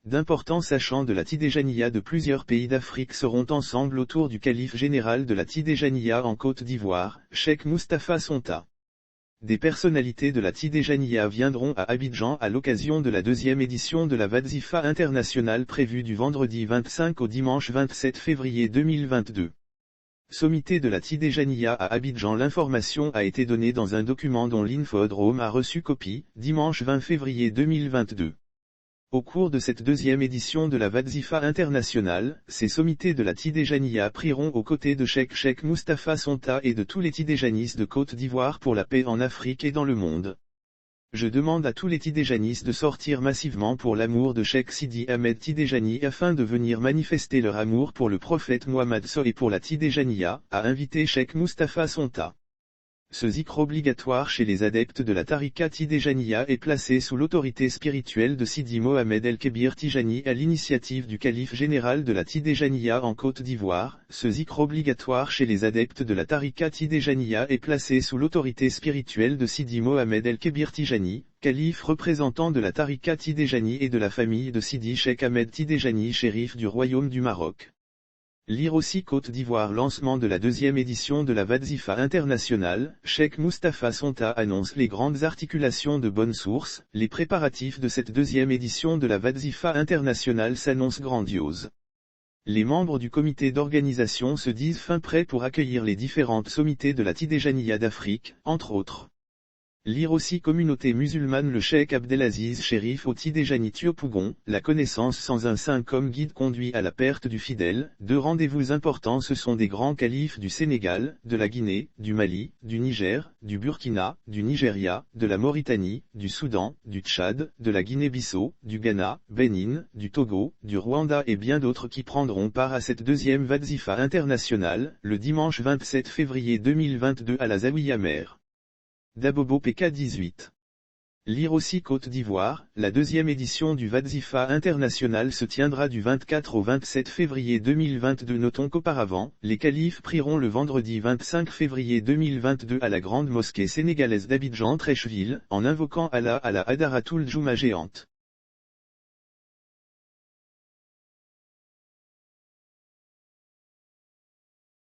d'importants sachants de la Tidjaniya de plusieurs pays d'Afrique seront ensemble autour du calife général de la Tidjaniya en Côte d'Ivoire, Cheikh Moustapha Sonta. Des personnalités de la Tidjaniya viendront à Abidjan à l'occasion de la deuxième édition de la Wazifa internationale prévue du vendredi 25 au dimanche 27 février 2022. Sommité de la Tidjaniya à Abidjan. L'information a été donnée dans un document dont l'Infodrome a reçu copie, dimanche 20 février 2022. Au cours de cette deuxième édition de la Wazifa internationale, ces sommités de la Tidjaniya prieront aux côtés de Cheikh Moustapha Sonta et de tous les Tidjanis de Côte d'Ivoire pour la paix en Afrique et dans le monde. Je demande à tous les Tidjanis de sortir massivement pour l'amour de Cheikh Sidi Ahmed Tidjani afin de venir manifester leur amour pour le prophète Mohammed et pour la Tidjaniya, a invité Cheikh Moustapha Sonta. Ce zikr obligatoire chez les adeptes de la Tariqa Tidjaniya est placé sous l'autorité spirituelle de Sidi Mohamed El-Kébir Tijani à l'initiative du calife général de la Tidjaniya en Côte d'Ivoire. Ce zikr obligatoire chez les adeptes de la Tariqa Tidjaniya est placé sous l'autorité spirituelle de Sidi Mohamed El-Kébir Tijani, calife représentant de la Tariqa Tidjani et de la famille de Sidi Cheikh Ahmed Tidjani Chérif du Royaume du Maroc. Lire aussi Côte d'Ivoire. Lancement de la deuxième édition de la Wazifa internationale, Cheikh Moustapha Sonta annonce les grandes articulations de bonnes sources. Les préparatifs de cette deuxième édition de la Wazifa internationale s'annoncent grandioses. Les membres du comité d'organisation se disent fin prêts pour accueillir les différentes sommités de la Tidjaniya d'Afrique, entre autres. Lire aussi Communauté musulmane. Le cheikh Abdelaziz Chérif au Tidjani Thiopougon, la connaissance sans un saint comme guide conduit à la perte du fidèle. Deux rendez-vous importants. Ce sont des grands califes du Sénégal, de la Guinée, du Mali, du Niger, du Burkina, du Nigeria, de la Mauritanie, du Soudan, du Tchad, de la Guinée-Bissau, du Ghana, Bénin, du Togo, du Rwanda et bien d'autres qui prendront part à cette deuxième Wazifa internationale, le dimanche 27 février 2022 à la Zawiya Mer d'Abobo PK 18. Lire aussi Côte d'Ivoire. La deuxième édition du Wazifa international se tiendra du 24 au 27 février 2022. Notons qu'auparavant, les califes prieront le vendredi 25 février 2022 à la grande mosquée sénégalaise d'Abidjan Trècheville, en invoquant Allah à la Hadaratul Juma géante.